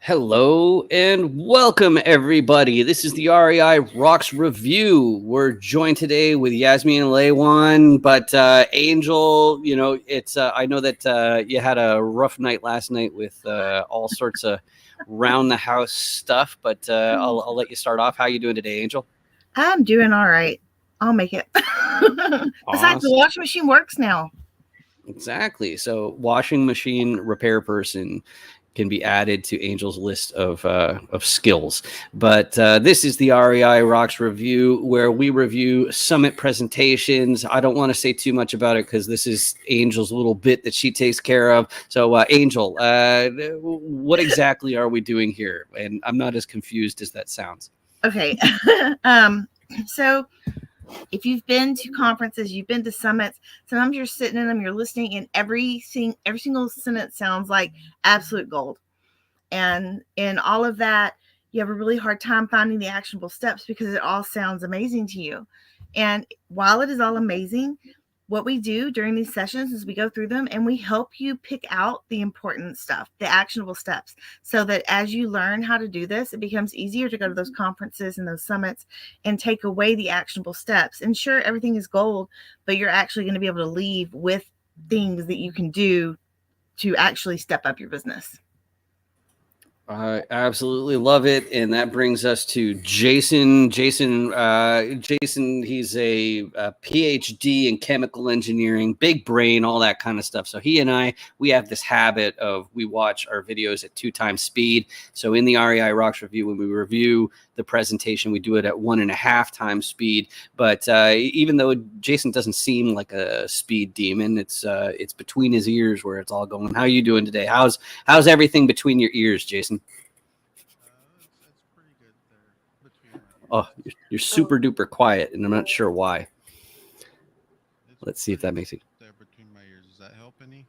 Hello and welcome, everybody. This is the REI Rocks Review. We're joined today with Yasmeen and Elaywan, but Angel, it's I know that you had a rough night last night with all sorts of round the house stuff, but I'll let you start off. How you doing today, Angel? I'm doing all right. I'll make it. Besides, the Awesome. washing machine works now. Exactly. So, washing machine repair person can be added to Angel's list of skills. But this is the REI Rocks Review, where we review summit presentations. I don't want to say too much about it because this is Angel's little bit that she takes care of. So, Angel, what exactly are we doing here? And I'm not as confused as that sounds. Okay. So if you've been to conferences, you've been to summits, sometimes you're sitting in them, you're listening, and every single sentence sounds like absolute gold. And in all of that, you have a really hard time finding the actionable steps because it all sounds amazing to you. And while it is all amazing, what we do during these sessions is we go through them and we help you pick out the important stuff, the actionable steps, so that as you learn how to do this, it becomes easier to go to those conferences and those summits and take away the actionable steps. And sure, everything is gold, but you're actually going to be able to leave with things that you can do to actually step up your business. I absolutely love it, and that brings us to Jason. Jason, he's a PhD in chemical engineering, big brain, all that kind of stuff. So he and we have this habit of we watch our videos at 2x speed. So in the REI Rocks Review, when we review the presentation, we do it at 1.5 times speed. But even though Jason doesn't seem like a speed demon, it's between his ears where it's all going. How are you doing today? How's everything between your ears, Jason? It's pretty good there between my ears. Oh, you're super duper quiet, and I'm not sure why. It's Let's see if pretty that good makes it. there between my ears. Does that help any?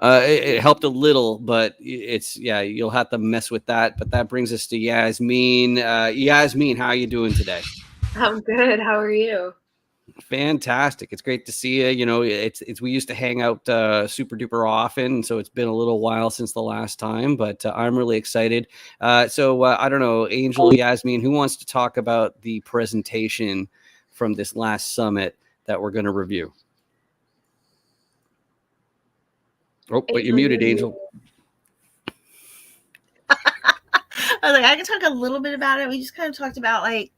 It helped a little, but it's you'll have to mess with that. But that brings us to Yasmeen. Yasmeen, how are you doing today? I'm good. How are you? Fantastic. It's great to see you. It's we used to hang out super duper often, so it's been a little while since the last time, but I'm really excited. So I don't know, Angel, Yasmeen, who wants to talk about the presentation from this last summit that we're going to review? Oh, but you're muted, Angel. I was like, I can talk a little bit about it. We just kind of talked about like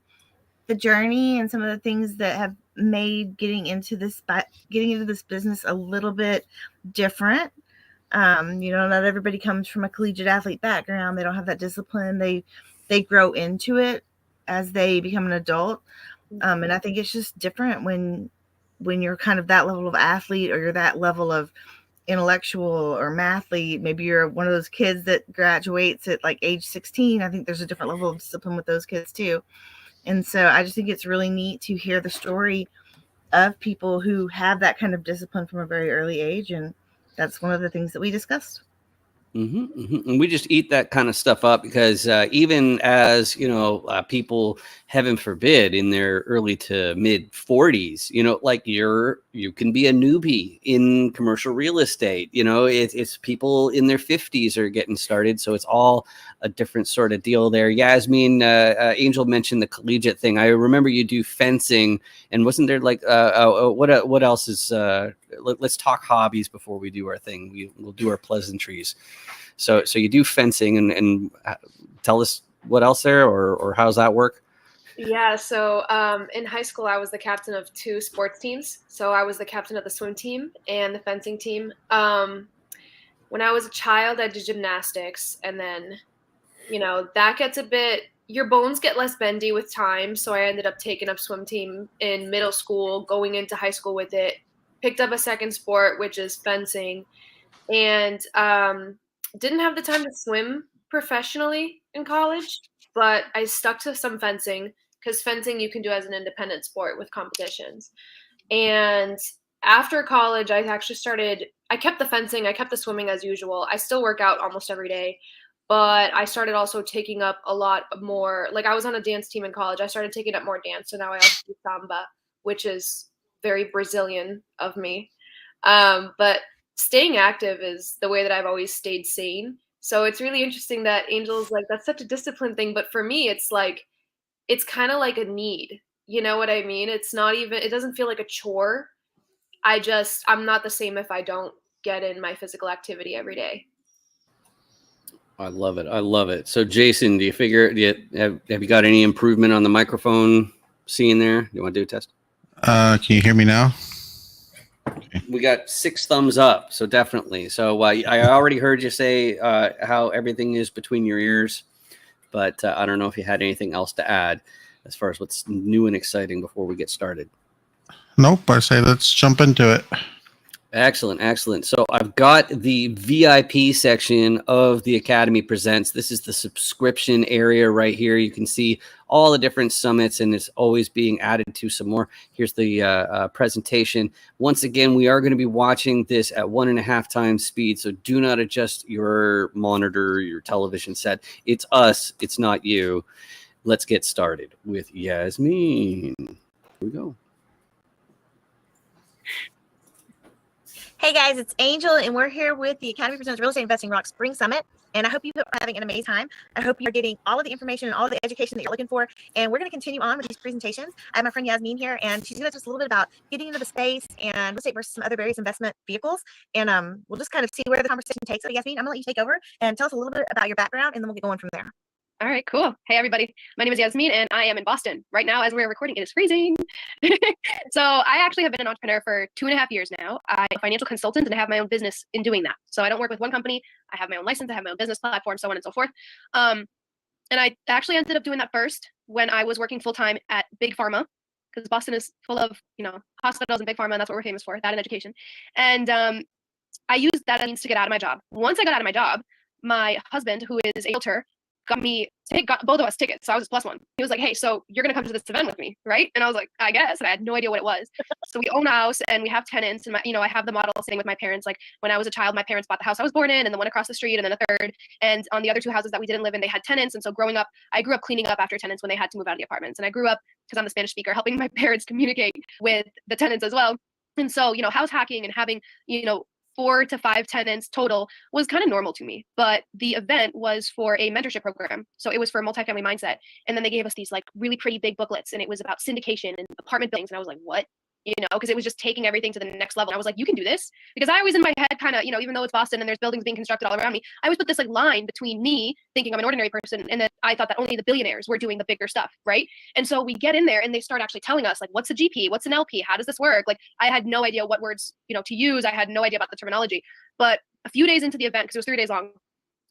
the journey and some of the things that have made getting into this business a little bit different. Not everybody comes from a collegiate athlete background. They don't have that discipline. They grow into it as they become an adult. And I think it's just different when you're kind of that level of athlete or you're that level of intellectual or mathlete. Maybe you're one of those kids that graduates at like age 16. I think there's a different level of discipline with those kids too. And so I just think it's really neat to hear the story of people who have that kind of discipline from a very early age. And that's one of the things that we discussed. And we just eat that kind of stuff up because even as people, heaven forbid, in their early to mid 40s, like you can be a newbie in commercial real estate. It's people in their 50s are getting started, so it's all a different sort of deal there. Yasmeen, Angel mentioned the collegiate thing. I remember you do fencing, and wasn't there like what else is? Let's talk hobbies before we do our thing. We'll do our pleasantries. So you do fencing, and tell us what else there, or how's that work? Yeah, so in high school, I was the captain of 2 sports teams. So I was the captain of the swim team and the fencing team. When I was a child, I did gymnastics, and then, that gets your bones get less bendy with time. So I ended up taking up swim team in middle school, going into high school with it, picked up a second sport, which is fencing, and didn't have the time to swim professionally in college, but I stuck to some fencing because fencing you can do as an independent sport with competitions. And after college, I kept the fencing, I kept the swimming as usual. I still work out almost every day, but I started also taking up a lot more. Like, I was on a dance team in college. I started taking up more dance. So now I also do samba, which is very Brazilian of me. But staying active is the way that I've always stayed sane. So it's really interesting that Angel's like, that's such a discipline thing. But for me, it's like, it's kind of like a need. You know what I mean? It's not even, it doesn't feel like a chore. I'm not the same if I don't get in my physical activity every day. I love it. I love it. So, Jason, do you figure, have you got any improvement on the microphone scene there? Do you want to do a test? Can you hear me now? We got 6 thumbs up. So definitely. So I already heard you say how everything is between your ears, but I don't know if you had anything else to add as far as what's new and exciting before we get started. Nope. I say let's jump into it. Excellent, excellent. So I've got the VIP section of the Academy Presents. This is the subscription area right here. You can see all the different summits, and it's always being added to some more. Here's the presentation. Once again, we are going to be watching this at 1.5 times speed, so do not adjust your monitor, your television set. It's us, it's not you. Let's get started with Yasmeen. Here we go. Hey guys, it's Angel, and we're here with the Academy Presents Real Estate Investing Rock Spring Summit. And I hope you are having an amazing time. I hope you're getting all of the information and all of the education that you're looking for. And we're going to continue on with these presentations. I have my friend Yasmeen here, and she's going to tell us a little bit about getting into the space and real estate versus some other various investment vehicles. And we'll just kind of see where the conversation takes us. Yasmeen, I'm going to let you take over and tell us a little bit about your background, and then we'll get going from there. All right, cool. Hey, everybody. My name is Yasmeen, and I am in Boston. Right now, as we're recording, it is freezing. So I actually have been an entrepreneur for 2.5 years now. I'm a financial consultant, and I have my own business in doing that. So I don't work with one company. I have my own license. I have my own business platform, so on and so forth. And I actually ended up doing that first when I was working full-time at Big Pharma, because Boston is full of, hospitals and Big Pharma, and that's what we're famous for, that and education. And I used that as means to get out of my job. Once I got out of my job, my husband, who is a realtor, got both of us tickets. So I was plus one. He was like, hey, so you're going to come to this event with me, right? And I was like, I guess. And I had no idea what it was. So we own a house and we have tenants. And, I have the model sitting with my parents. Like when I was a child, my parents bought the house I was born in and the one across the street and then a third. And on the other 2 houses that we didn't live in, they had tenants. And so growing up, I grew up cleaning up after tenants when they had to move out of the apartments. And I grew up, because I'm a Spanish speaker, helping my parents communicate with the tenants as well. And so, house hacking and having, 4 to 5 tenants total was kind of normal to me. But the event was for a mentorship program. So it was for a multifamily mindset. And then they gave us these like really pretty big booklets, and it was about syndication and apartment buildings. And I was like, what? Because it was just taking everything to the next level. And I was like, you can do this. Because I always in my head kind of, even though it's Boston and there's buildings being constructed all around me, I always put this like line between me thinking I'm an ordinary person and then I thought that only the billionaires were doing the bigger stuff, right? And so we get in there and they start actually telling us like, what's a GP? What's an LP? How does this work? Like I had no idea what words, to use. I had no idea about the terminology. But a few days into the event, because it was 3 days long,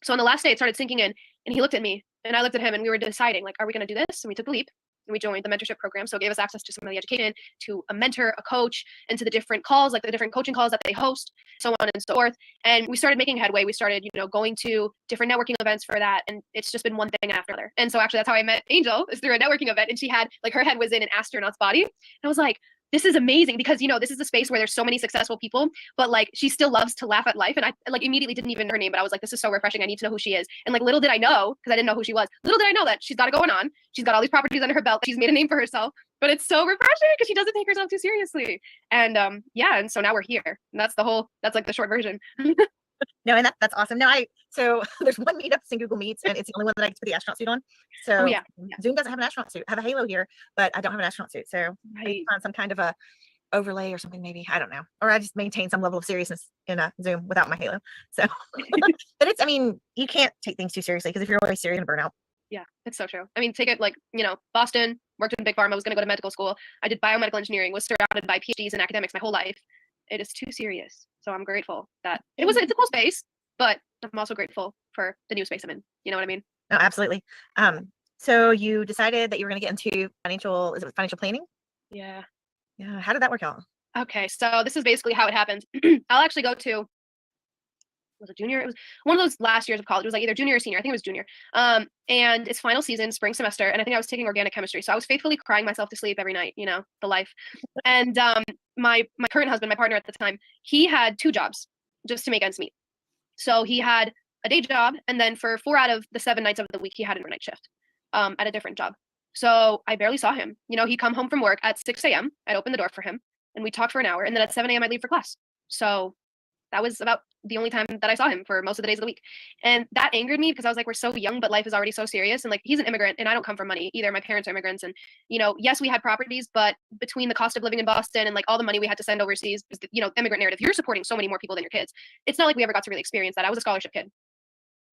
so on the last day it started sinking in, and he looked at me and I looked at him, and we were deciding like, are we going to do this? And we took the leap. And we joined the mentorship program. So it gave us access to some of the education, to a mentor, a coach, and to the different calls, like the different coaching calls that they host, so on and so forth. And we started making headway. We started, going to different networking events for that. And it's just been one thing after another. And so actually that's how I met Angel, is through a networking event. And she had like, her head was in an astronaut's body. And I was like, this is amazing because, this is a space where there's so many successful people, but like, she still loves to laugh at life. And I like immediately didn't even know her name, but I was like, this is so refreshing. I need to know who she is. And like, little did I know, because I didn't know who she was. Little did I know that she's got it going on. She's got all these properties under her belt. She's made a name for herself, but it's so refreshing because she doesn't take herself too seriously. And and so now we're here. And that's like the short version. No, and that's awesome. No, so there's one meetup in Google Meets, and it's the only one that I get to put the astronaut suit on. So Zoom doesn't have an astronaut suit. I have a halo here, but I don't have an astronaut suit. So I need to find some kind of a overlay or something, maybe. I don't know. Or I just maintain some level of seriousness in a Zoom without my halo. So but you can't take things too seriously, because if you're always serious, you're gonna burn out. Yeah, it's so true. I mean, take it like, Boston, worked in Big Pharma, was going to go to medical school. I did biomedical engineering, was surrounded by PhDs and academics my whole life. It is too serious. So I'm grateful that it's a cool space, but I'm also grateful for the new space I'm in. You know what I mean? No, absolutely. So you decided that you were going to get into financial planning? Yeah. Yeah. How did that work out? Okay. So this is basically how it happened. I'll actually go to, was it junior? It was one of those last years of college. It was like either junior or senior. I think it was junior. And it's final season, spring semester. And I think I was taking organic chemistry. So I was faithfully crying myself to sleep every night, the life. And my current husband, my partner at the time, he had 2 jobs just to make ends meet. So he had a day job, and then for 4 out of the 7 nights of the week, he had an overnight shift at a different job. So I barely saw him. He'd come home from work at 6 a.m. I'd open the door for him, and we'd talk for an hour. And then at 7 a.m., I'd leave for class. So That was about the only time that I saw him for most of the days of the week. And that angered me because I was like, we're so young, but life is already so serious. And like, he's an immigrant and I don't come from money either. My parents are immigrants. And, you know, yes, we had properties, but between the cost of living in Boston and like all the money we had to send overseas, you know, immigrant narrative, you're supporting so many more people than your kids. It's not like we ever got to really experience that. I was a scholarship kid.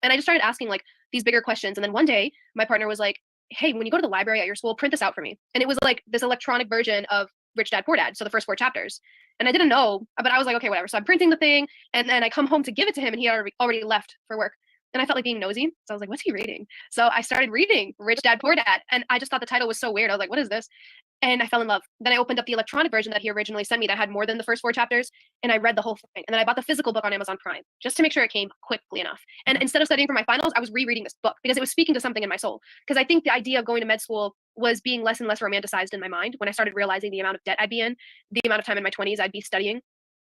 And I just started asking like these bigger questions. And then one day my partner was like, hey, when you go to the library at your school, print this out for me. And it was like this electronic version of Rich Dad Poor Dad. So the first 4 chapters. And I didn't know, but I was like, okay, whatever. So I'm printing the thing. And then I come home to give it to him and he already left for work. And I felt like being nosy. So I was like, what's he reading? So I started reading Rich Dad Poor Dad. And I just thought the title was so weird. I was like, what is this? And I fell in love. Then I opened up the electronic version that he originally sent me that had more than the first 4 chapters. And I read the whole thing. And then I bought the physical book on Amazon Prime just to make sure it came quickly enough. And instead of studying for my finals, I was rereading this book because it was speaking to something in my soul. Because I think the idea of going to med school was being less and less romanticized in my mind when I started realizing the amount of debt I'd be in, the amount of time in my 20s I'd be studying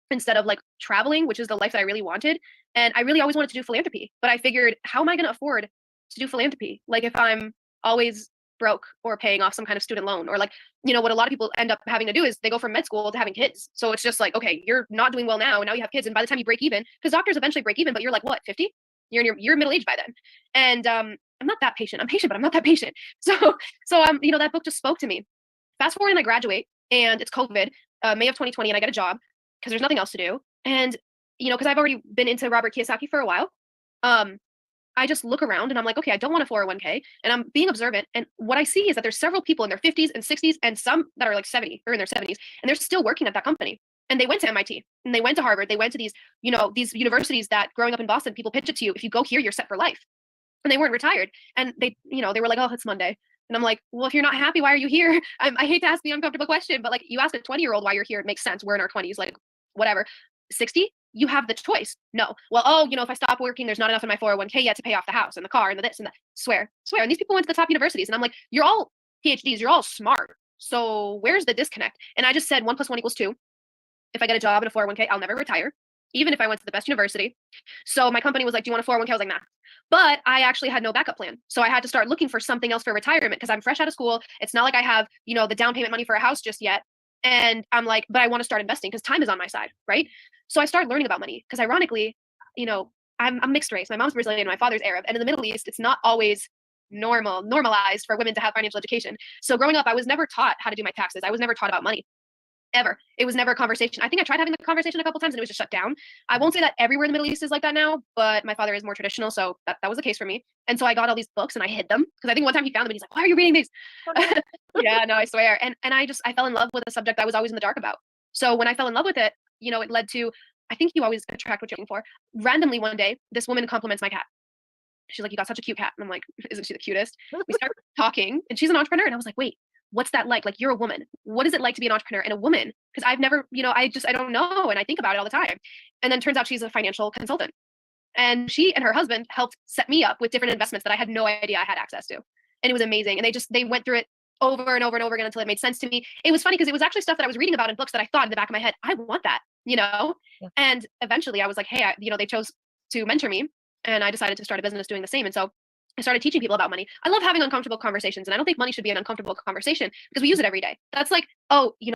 instead of like traveling, which is the life that I really wanted. And I really always wanted to do philanthropy. But I figured, how am I going to afford to do philanthropy? Like if I'm always broke or paying off some kind of student loan, or like, you know, what a lot of people end up having to do is they go from med school to having kids. So it's just like, okay, you're not doing well now, and now you have kids, and by the time you break even, because doctors eventually break even, but you're like, what, 50? You're middle aged by then. And I'm not that patient. I'm patient, but I'm not that patient. So you know, that book just spoke to me. Fast forward and I graduate, and it's COVID, May of 2020, and I get a job because there's nothing else to do. And you know, because I've already been into Robert Kiyosaki for a while, I just look around and I'm like, okay, I don't want a 401k. And I'm being observant. And what I see is that there's several people in their 50s and 60s and some that are like 70 or in their 70s, and they're still working at that company. And they went to MIT and they went to Harvard. They went to these, you know, these universities that growing up in Boston, people pitch it to you. If you go here, you're set for life. And they weren't retired. And they, you know, they were like, oh, it's Monday. And I'm like, well, if you're not happy, why are you here? I hate to ask the uncomfortable question, but like you ask a 20-year-old why you're here, it makes sense. We're in our 20s, like whatever. 60, you have the choice. No. Well, oh, you know, if I stop working, there's not enough in my 401k yet to pay off the house and the car and the this and that. Swear. And these people went to the top universities. And I'm like, you're all PhDs, you're all smart. So where's the disconnect? And I just said 1 + 1 = 2. If I get a job in a 401k, I'll never retire, even if I went to the best university. So my company was like, do you want a 401k? I was like, nah. But I actually had no backup plan. So I had to start looking for something else for retirement because I'm fresh out of school. It's not like I have, you know, the down payment money for a house just yet. And I'm like, but I want to start investing because time is on my side, right? So I started learning about money because ironically, you know, I'm mixed race. My mom's Brazilian, my father's Arab. And in the Middle East, it's not always normalized for women to have financial education. So growing up, I was never taught how to do my taxes. I was never taught about money. Ever. It was never a conversation. I think I tried having the conversation a couple times and it was just shut down. I won't say that everywhere in the Middle East is like that now, but my father is more traditional. So that was the case for me. And so I got all these books and I hid them because I think one time he found them and he's like, why are you reading these? Yeah, no, I swear. And I fell in love with a subject I was always in the dark about. So when I fell in love with it, you know, it led to, I think you always attract what you're looking for. Randomly one day, this woman compliments my cat. She's like, you got such a cute cat. And I'm like, isn't she the cutest? We start talking and she's an entrepreneur. And I was like, wait, what's that like? Like, you're a woman. What is it like to be an entrepreneur and a woman? Because I've never, you know, I don't know. And I think about it all the time. And then turns out she's a financial consultant. And she and her husband helped set me up with different investments that I had no idea I had access to. And it was amazing. And they went through it over and over and over again until it made sense to me. It was funny because it was actually stuff that I was reading about in books that I thought in the back of my head, I want that, you know? Yeah. And eventually I was like, hey, you know, they chose to mentor me and I decided to start a business doing the same. And so I started teaching people about money. I love having uncomfortable conversations, and I don't think money should be an uncomfortable conversation because we use it every day. That's like, oh, you know.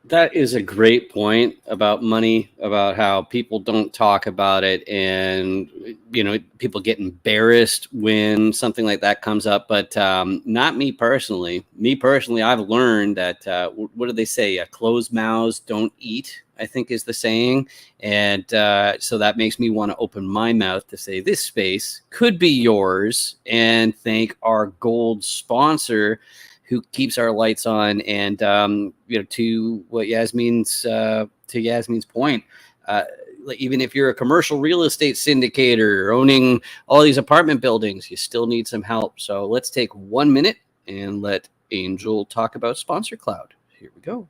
That is a great point about money, about how people don't talk about it, and you know, people get embarrassed when something like that comes up. But not me personally. Me personally, I've learned that what do they say? Closed mouths don't eat, I think is the saying. And so that makes me want to open my mouth to say this space could be yours, and thank our gold sponsor who keeps our lights on. And you know, to what Yasmeen's point, even if you're a commercial real estate syndicator owning all these apartment buildings, you still need some help. So let's take 1 minute and let Angel talk about Sponsor Cloud. Here we go.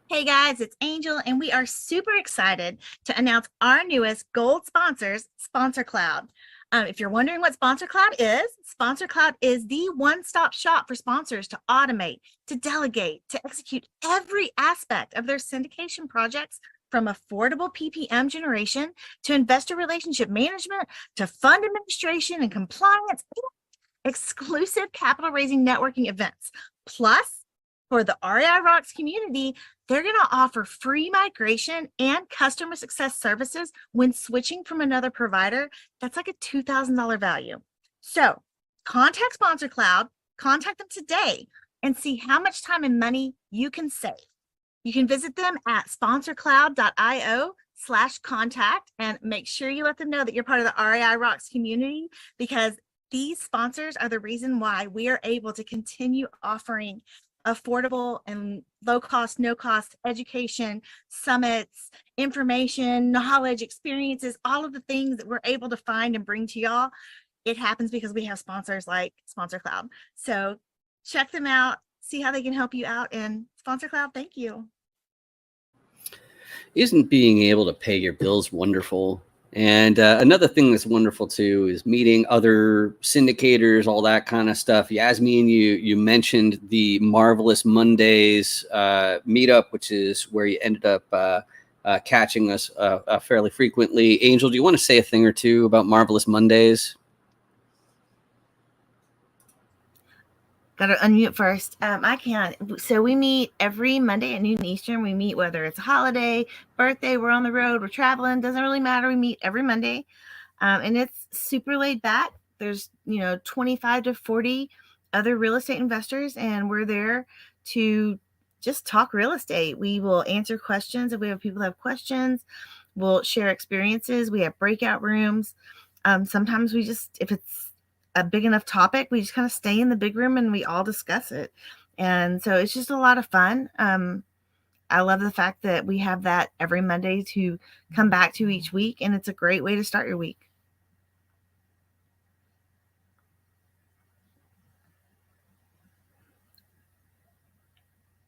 Hey guys, it's Angel, and we are super excited to announce our newest gold sponsors, Sponsor Cloud. If you're wondering what Sponsor Cloud is the one-stop shop for sponsors to automate, to delegate, to execute every aspect of their syndication projects, from affordable PPM generation to investor relationship management to fund administration and compliance, exclusive capital raising networking events, plus For the REI Rocks community, they're going to offer free migration and customer success services when switching from another provider. That's like a $2,000 value. So contact Sponsor Cloud, contact them today and see how much time and money you can save. You can visit them at sponsorcloud.io/contact and make sure you let them know that you're part of the REI Rocks community, because these sponsors are the reason why we are able to continue offering affordable and low cost, no cost education, summits, information, knowledge, experiences, all of the things that we're able to find and bring to y'all. It happens because we have sponsors like Sponsor Cloud. So check them out, see how they can help you out. And Sponsor Cloud, thank you. Isn't being able to pay your bills wonderful? And another thing that's wonderful too is meeting other syndicators, all that kind of stuff. Yasmeen, you mentioned the Marvelous Mondays meetup, which is where you ended up catching us fairly frequently. Angel, do you want to say a thing or two about Marvelous Mondays? Got to unmute first. I can. So we meet every Monday at noon Eastern. We meet whether it's a holiday, birthday, we're on the road, we're traveling, doesn't really matter. We meet every Monday. And it's super laid back. There's, 25 to 40 other real estate investors, and we're there to just talk real estate. We will answer questions if we have people have questions. We'll share experiences. We have breakout rooms. Sometimes we just, if it's a big enough topic, we just kind of stay in the big room and we all discuss it. And so it's just a lot of fun. I love the fact that we have that every Monday to come back to each week, and it's a great way to start your week.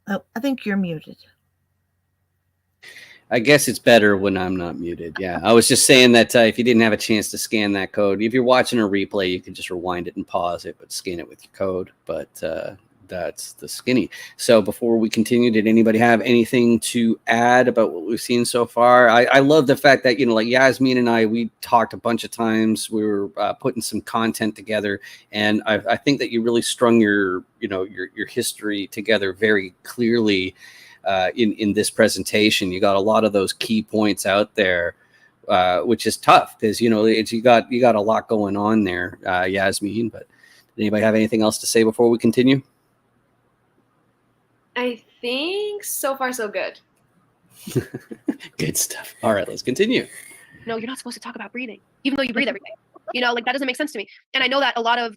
Oh, I think you're muted. I guess it's better when I'm not muted. Yeah, I was just saying that if you didn't have a chance to scan that code, if you're watching a replay, you can just rewind it and pause it, but scan it with your code. But that's the skinny. So before we continue, did anybody have anything to add about what we've seen so far? I love the fact that, like Yasmeen and I, we talked a bunch of times. We were putting some content together, and I think that you really strung your history together very clearly. In this presentation, you got a lot of those key points out there, which is tough because you got a lot going on there, Yasmeen. But did anybody have anything else to say before we continue? I think so far so good. Good stuff. All right, let's continue. No, you're not supposed to talk about breathing, even though you breathe every day. That doesn't make sense to me. And I know that a lot of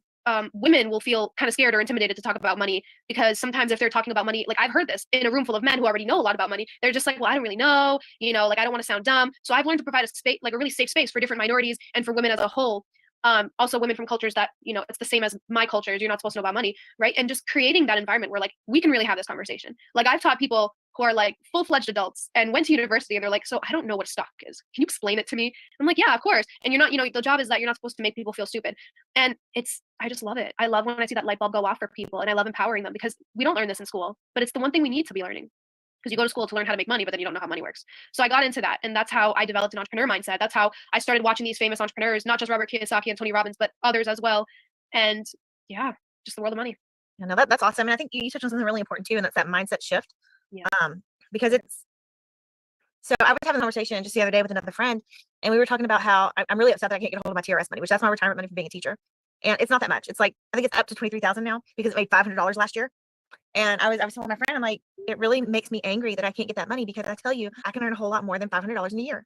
women will feel kind of scared or intimidated to talk about money, because sometimes if they're talking about money, like I've heard this in a room full of men who already know a lot about money, they're just like, well, I don't really know, I don't want to sound dumb. So I've learned to provide a space, like a really safe space for different minorities and for women as a whole. Also women from cultures that, it's the same as my cultures. You're not supposed to know about money, right? And just creating that environment where like we can really have this conversation. Like I've taught people who are like full-fledged adults and went to university, and they're like, so I don't know what a stock is. Can you explain it to me? I'm like, yeah, of course. And you're not, the job is that you're not supposed to make people feel stupid. And I just love it. I love when I see that light bulb go off for people, and I love empowering them, because we don't learn this in school, but it's the one thing we need to be learning. Because you go to school to learn how to make money, but then you don't know how money works. So I got into that, and that's how I developed an entrepreneur mindset. That's how I started watching these famous entrepreneurs, not just Robert Kiyosaki and Tony Robbins, but others as well. And yeah, just the world of money. No, that's awesome. And I think you touched on something really important too, and that's that mindset shift. Yeah. Because so I was having a conversation just the other day with another friend, and we were talking about how I'm really upset that I can't get a hold of my TRS money, which that's my retirement money from being a teacher. And it's not that much. It's like, I think it's up to $23,000 now, because it made $500 last year. And I was telling my friend, I'm like, it really makes me angry that I can't get that money, because I tell you, I can earn a whole lot more than $500 in a year.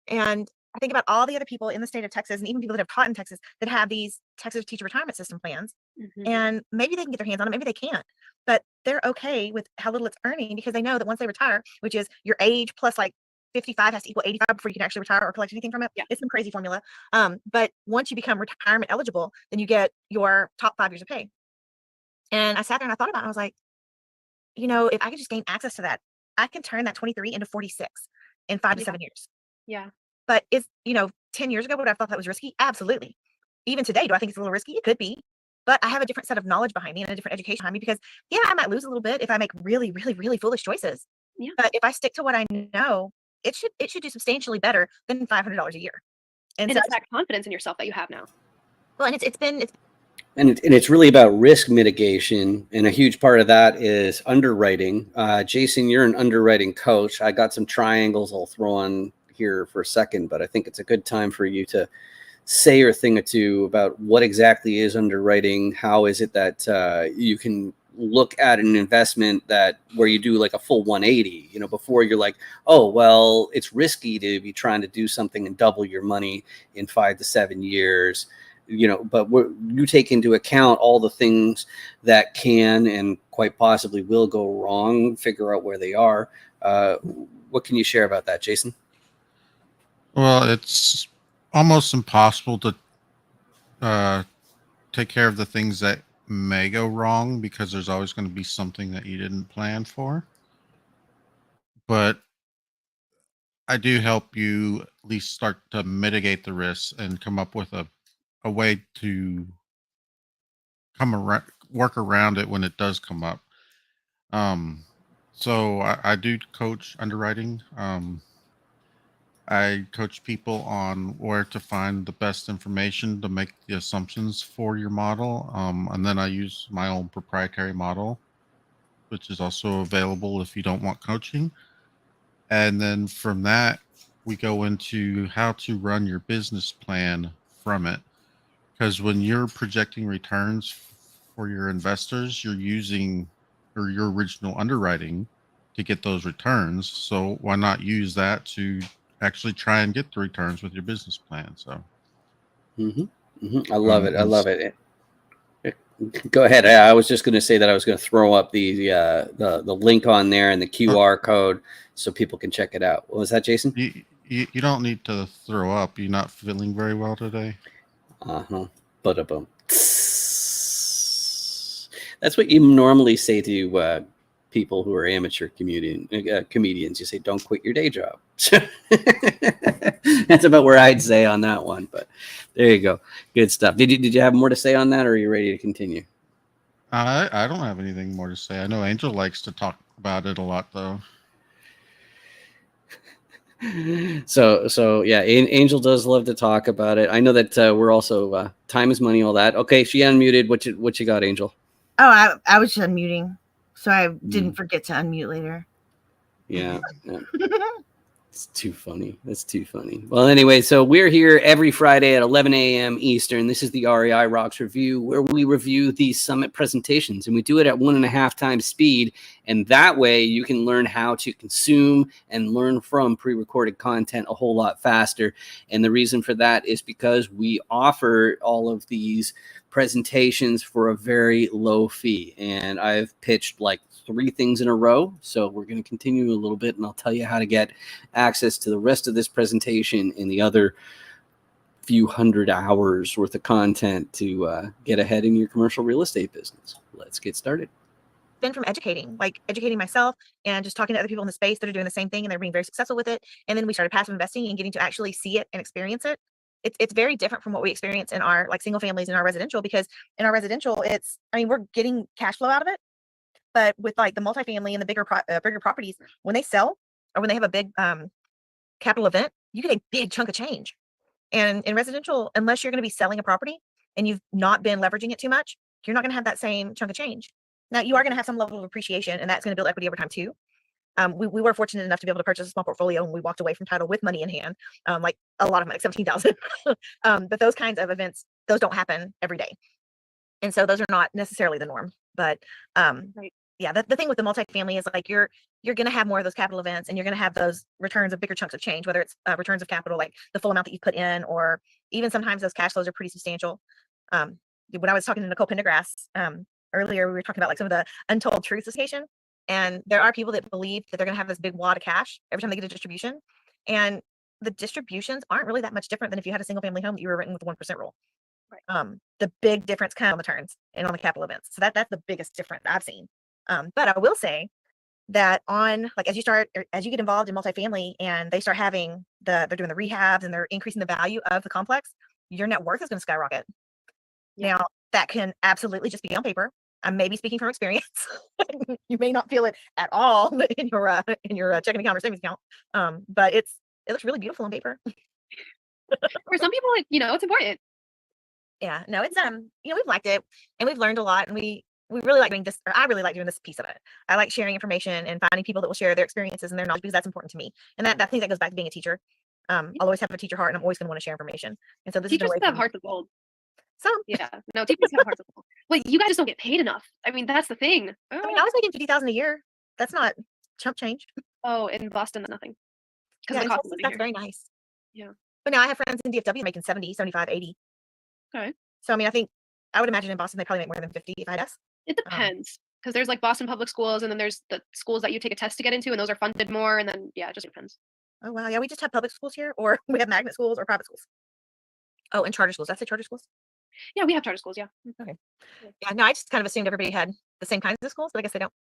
And I think about all the other people in the state of Texas, and even people that have taught in Texas, that have these Texas teacher retirement system plans. Mm-hmm. And maybe they can get their hands on it, maybe they can't, but they're okay with how little it's earning, because they know that once they retire, which is your age plus like 55 has to equal 85 before you can actually retire or collect anything from it. Yeah. It's some crazy formula. But once you become retirement eligible, then you get your top 5 years of pay. And I sat there and I thought about it. I was like, if I could just gain access to that, I can turn that 23 into 46 in 5 to 7 years. Yeah. But 10 years ago, would I have thought that was risky? Absolutely. Even today, do I think it's a little risky? It could be. But I have a different set of knowledge behind me and a different education behind me, because yeah, I might lose a little bit if I make really, really, really foolish choices. Yeah. But if I stick to what I know, it should do substantially better than $500 a year. And so it's that confidence in yourself that you have now. Well, and it's been And it's really about risk mitigation, and a huge part of that is underwriting. Jason, you're an underwriting coach. I got some triangles I'll throw on here for a second, but I think it's a good time for you to say a thing or two about what exactly is underwriting. How is it that you can look at an investment that where you do like a full 180, before you're like, oh, well, it's risky to be trying to do something and double your money in 5 to 7 years. But you take into account all the things that can and quite possibly will go wrong, figure out where they are. What can you share about that, Jason? Well, it's almost impossible to take care of the things that may go wrong because there's always going to be something that you didn't plan for. But I do help you at least start to mitigate the risks and come up with a way to work around it when it does come up. So I do coach underwriting. I coach people on where to find the best information to make the assumptions for your model. And then I use my own proprietary model, which is also available if you don't want coaching. And then from that, we go into how to run your business plan from it. Because when you're projecting returns for your investors, you're using your original underwriting to get those returns. So why not use that to actually try and get the returns with your business plan? So, I love it. I love it. Go ahead. I was just going to say that I was going to throw up the link on there and the QR code so people can check it out. What was that, Jason? You don't need to throw up. You're not feeling very well today. Ba-da-bum. That's what you normally say to people who are amateur comedians. You say, don't quit your day job. That's about where I'd say on that one. But there you go. Good stuff. Did you have more to say on that, or are you ready to continue? I don't have anything more to say. I know Angel likes to talk about it a lot, though. So yeah, Angel does love to talk about it. I know that we're also time is money, all that. Okay, she unmuted. What you got, Angel? Oh, I was just unmuting, so I didn't forget to unmute later. Yeah. It's too funny. That's too funny. Well, anyway, so we're here every Friday at 11 a.m. Eastern. This is the REI Rocks Review, where we review these summit presentations, and we do it at 1.5 times speed. And that way you can learn how to consume and learn from pre-recorded content a whole lot faster. And the reason for that is because we offer all of these presentations for a very low fee. And I've pitched like 3 things in a row. So we're going to continue a little bit, and I'll tell you how to get access to the rest of this presentation and the other few hundred hours worth of content to get ahead in your commercial real estate business. Let's get started. Been from educating myself and just talking to other people in the space that are doing the same thing, and they're being very successful with it. And then we started passive investing and getting to actually see it and experience it. It's very different from what we experience in our single families in our residential, because in our residential, we're getting cash flow out of it. But with the multifamily and the bigger properties, when they sell or when they have a big capital event, you get a big chunk of change. And in residential, unless you're going to be selling a property and you've not been leveraging it too much, you're not going to have that same chunk of change. Now, you are going to have some level of appreciation, and that's going to build equity over time too. We were fortunate enough to be able to purchase a small portfolio, and we walked away from title with money in hand, like a lot of money, like $17,000. But those kinds of events, those don't happen every day. And so those are not necessarily the norm. But right. Yeah, the thing with the multifamily is you're going to have more of those capital events, and you're going to have those returns of bigger chunks of change, whether it's returns of capital, like the full amount that you put in, or even sometimes those cash flows are pretty substantial. When I was talking to Nicole Pendergrass earlier, we were talking about some of the untold truths association, and there are people that believe that they're going to have this big wad of cash every time they get a distribution, and the distributions aren't really that much different than if you had a single family home that you were renting with the 1% rule. Right. The big difference comes on the turns and on the capital events. So that's the biggest difference I've seen. But I will say that as you get involved in multifamily and they start having they're doing the rehabs and they're increasing the value of the complex, your net worth is going to skyrocket. Yeah. Now that can absolutely just be on paper. I'm maybe speaking from experience. You may not feel it at all in your checking account or savings account. But it looks really beautiful on paper. For some people, it's important. Yeah, no, it's we've liked it and we've learned a lot, and we really like doing this, or I really like doing this piece of it. I like sharing information and finding people that will share their experiences and their knowledge, because that's important to me. And that thing that goes back to being a teacher. I'll always have a teacher heart, and I'm always going to want to share information. And so this has been a Teachers way for have me. hearts of gold. Some, Yeah, no, teachers have hearts of gold. But you guys just don't get paid enough. I mean, that's the thing. I mean, I was making 50,000 a year. That's not chump change. Oh, in Boston, that's nothing. Because Yeah, of in the cost of Texas, living that's here. very nice. Yeah. But now I have friends in DFW making 70, 75, 80. Okay. So I mean, I would imagine in Boston they probably make more than 50 if I had guess. It depends. Because there's like Boston public schools, and then there's the schools that you take a test to get into, and those are funded more. And then, yeah, it just depends. Oh wow, yeah, we just have public schools here, or we have magnet schools or private schools. Oh, and charter schools. That's a charter schools. Yeah, we have charter schools. Yeah. Okay. Yeah, no, I just kind of assumed everybody had the same kinds of schools, but I guess they don't.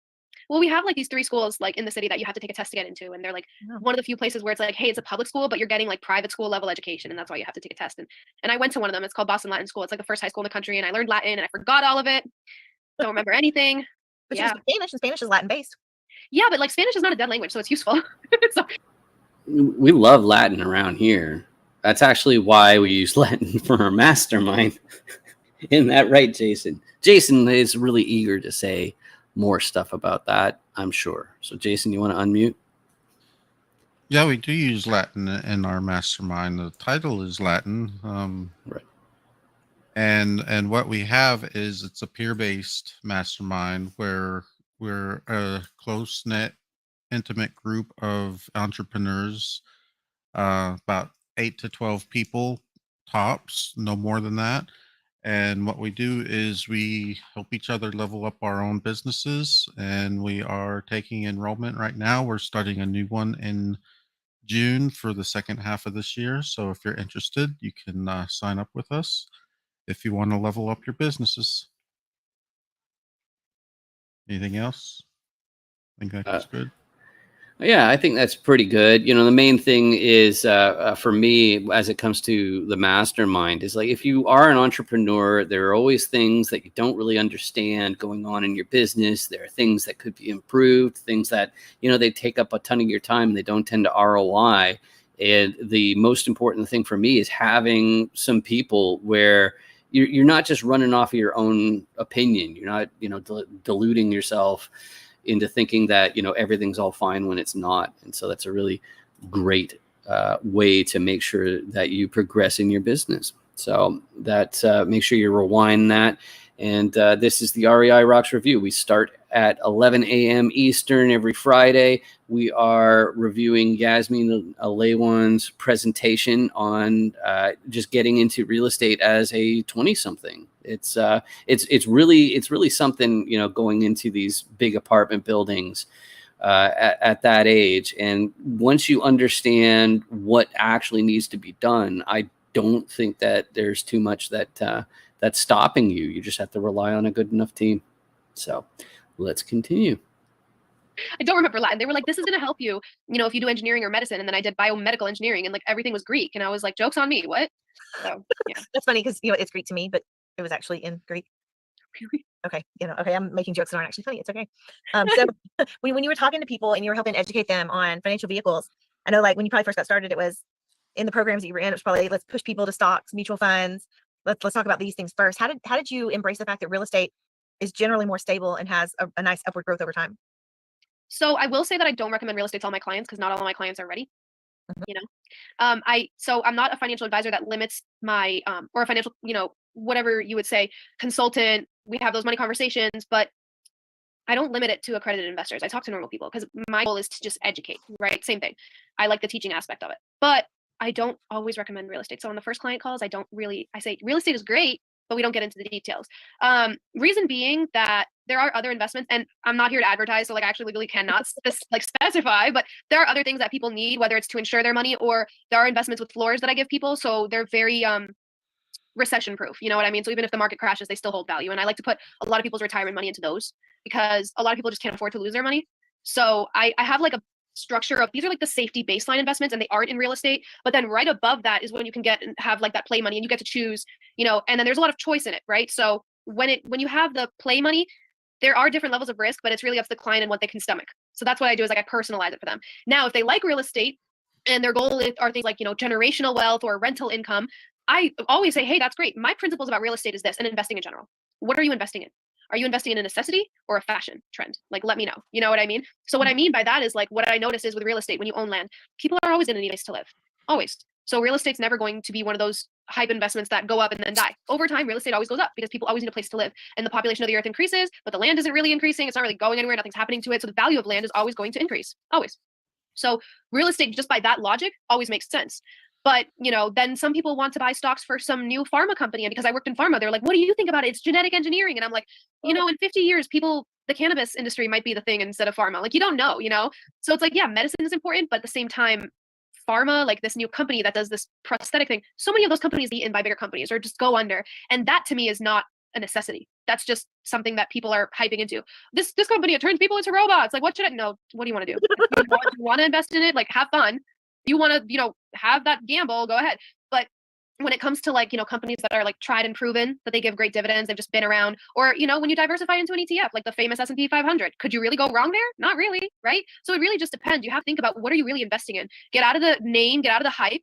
Well, we have like these 3 schools like in the city that you have to take a test to get into, and they're like Oh. one of the few places where it's like, hey, it's a public school, but you're getting like private school level education, and that's why you have to take a test. And I went to one of them. It's called Boston Latin School. It's like the first high school in the country, and I learned Latin, and I forgot all of it. Don't remember anything. But Yeah. you speak Spanish, and Spanish is Latin based. Yeah, but like Spanish is not a dead language, so it's useful. So We love Latin around here. That's actually why we use Latin for our mastermind. Isn't that right, Jason? Jason is really eager to say more stuff about that, I'm sure. So, Jason, you want to unmute? Yeah, we do use Latin in our mastermind. The title is Latin. Right. And what we have is it's a peer-based mastermind where we're a close-knit, intimate group of entrepreneurs, about 8 to 12 people tops, no more than that. And what we do is we help each other level up our own businesses, and we are taking enrollment right now. We're starting a new one in June for the second half of this year. So if you're interested, you can sign up with us if you want to level up your businesses. Anything else? I think that's good. Yeah, I think that's pretty good. You know, the main thing is for me, as it comes to the mastermind, is like if you are an entrepreneur, there are always things that you don't really understand going on in your business. There are things that could be improved, things that, you know, they take up a ton of your time. They don't tend to ROI. And the most important thing for me is having some people where you're not just running off of your own opinion. You're not, you know, deluding yourself into thinking that, you know, everything's all fine when it's not. And so that's a really great way to make sure that you progress in your business. So that make sure you rewind that. And this is the REI Rocks Review. We start at 11 a.m. Eastern every Friday. We are reviewing Yasmeen Elaywan's presentation on just getting into real estate as a 20-something. It's really something, you know, going into these big apartment buildings at that age. And once you understand what actually needs to be done, I don't think that there's too much that's stopping you. You just have to rely on a good enough team. So let's continue. I don't remember Latin. They were like, this is going to help you, you know, if you do engineering or medicine. And then I did biomedical engineering, and like everything was Greek. And I was like, joke's on me. What? So, yeah. That's funny because, you know, it's Greek to me, but it was actually in Greek. Really? Okay, you know, okay, I'm making jokes that aren't actually funny. It's okay. So when you were talking to people and you were helping educate them on financial vehicles, I know like when you probably first got started, it was in the programs that you were in, it was probably let's push people to stocks, mutual funds. Let's talk about these things first. How did you embrace the fact that real estate is generally more stable and has a nice upward growth over time? So I will say that I don't recommend real estate to all my clients because not all of my clients are ready. You know, I'm not a financial advisor that limits my or a financial, you know, whatever you would say, consultant. We have those money conversations, but I don't limit it to accredited investors. I talk to normal people because my goal is to just educate, right? Same thing. I like the teaching aspect of it, but I don't always recommend real estate. So on the first client calls, I say real estate is great, but we don't get into the details. Reason being that there are other investments, and I'm not here to advertise, so like I actually legally cannot specify, but there are other things that people need, whether it's to insure their money or there are investments with floors that I give people. So they're very recession proof. You know what I mean? So even if the market crashes, they still hold value. And I like to put a lot of people's retirement money into those because a lot of people just can't afford to lose their money. So I have like a structure of these are like the safety baseline investments and they aren't in real estate. But then right above that is when you can get and have like that play money and you get to choose, you know, and then there's a lot of choice in it, right? So when you have the play money, there are different levels of risk, but it's really up to the client and what they can stomach. So that's what I do is like I personalize it for them. Now, if they like real estate and their goal are things like, you know, generational wealth or rental income, I always say, hey, that's great. My principles about real estate is this, and investing in general. What are you investing in? Are you investing in a necessity or a fashion trend? Like, let me know. You know what I mean? So what I mean by that is like, what I notice is with real estate, when you own land, people are always going to need a place to live. Always. So real estate's never going to be one of those hype investments that go up and then die. Over time, real estate always goes up because people always need a place to live. And the population of the earth increases, but the land isn't really increasing. It's not really going anywhere. Nothing's happening to it. So the value of land is always going to increase. Always. So real estate, just by that logic, always makes sense. But, you know, then some people want to buy stocks for some new pharma company. And because I worked in pharma, they're like, what do you think about it? It's genetic engineering. And I'm like, you know, in 50 years, the cannabis industry might be the thing instead of pharma. Like, you don't know, you know? So it's like, yeah, medicine is important, but at the same time, pharma, like this new company that does this prosthetic thing, so many of those companies be eaten by bigger companies or just go under. And that to me is not a necessity. That's just something that people are hyping into. This company, it turns people into robots. Like, what should I know? What do you want to do? You want to invest in it? Like, have fun. You want to, you know, have that gamble, go ahead. But when it comes to like, you know, companies that are like tried and proven, that they give great dividends, they've just been around, or, you know, when you diversify into an ETF, like the famous S&P 500, could you really go wrong there? Not really, right? So it really just depends. You have to think about, what are you really investing in? Get out of the name, get out of the hype.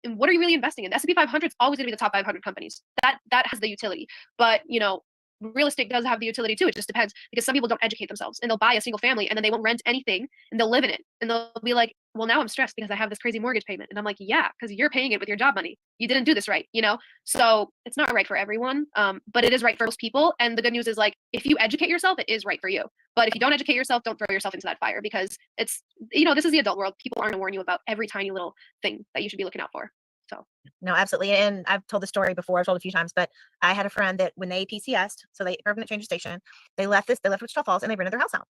And what are you really investing in? The S&P 500 is always going to be the top 500 companies. That has the utility. But, you know, real estate does have the utility too. It just depends, because some people don't educate themselves and they'll buy a single family and then they won't rent anything and they'll live in it. And they'll be like, well, now I'm stressed because I have this crazy mortgage payment. And I'm like, yeah, because you're paying it with your job money. You didn't do this right, you know? So it's not right for everyone, but it is right for most people. And the good news is, like, if you educate yourself, it is right for you. But if you don't educate yourself, don't throw yourself into that fire, because it's, you know, this is the adult world. People aren't going to warn you about every tiny little thing that you should be looking out for. So. No, absolutely. And I've told the story before, I've told it a few times, but I had a friend that when they PCS'd, so they permanent change of station, they left Wichita Falls and they rented their house out.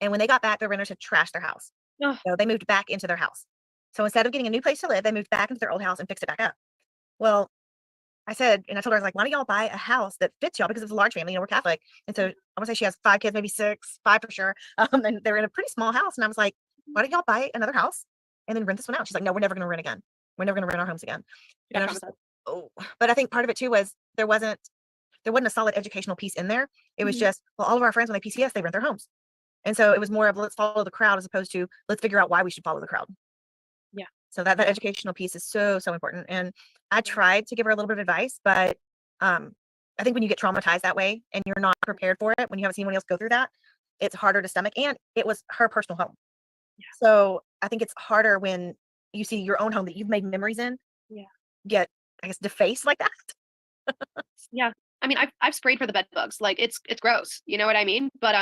And when they got back, their renters had trashed their house. Ugh. So they moved back into their house. So instead of getting a new place to live, they moved back into their old house and fixed it back up. Well, I told her, I was like, why don't y'all buy a house that fits y'all? Because it's a large family, you know, we're Catholic. And so I want to say she has 5 kids, maybe 6, 5 for sure. And they're in a pretty small house. And I was like, why don't y'all buy another house and then rent this one out? She's like, no, we're never going to rent again. We're never going to rent our homes again. And I was just like, oh, but I think part of it too was there wasn't a solid educational piece in there. It was just, well, all of our friends, when they PCS, they rent their homes. And so it was more of, let's follow the crowd, as opposed to let's figure out why we should follow the crowd. Yeah. So that educational piece is so, so important. And I tried to give her a little bit of advice, but I think when you get traumatized that way and you're not prepared for it, when you haven't seen anyone else go through that, it's harder to stomach. And it was her personal home. Yeah. So I think it's harder when you see your own home that you've made memories in, get, I guess, defaced like that. Yeah. I mean, I've sprayed for the bed bugs. Like, it's gross. You know what I mean? But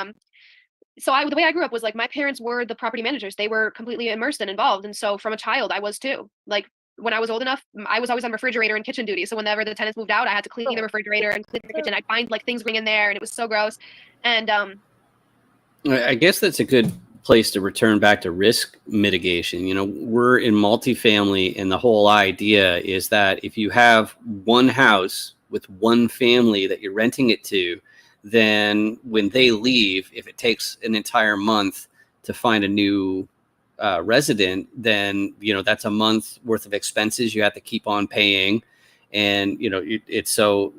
so the way I grew up was like, my parents were the property managers. They were completely immersed and involved. And so from a child, I was too. Like, when I was old enough, I was always on refrigerator and kitchen duty. So whenever the tenants moved out, I had to clean the refrigerator and clean the kitchen. I'd find like things in there, and it was so gross. And I guess that's a good place to return back to risk mitigation. You know, we're in multifamily, and the whole idea is that if you have one house with one family that you're renting it to, then when they leave, if it takes an entire month to find a new resident, then, you know, that's a month worth of expenses you have to keep on paying. And, you know, it's so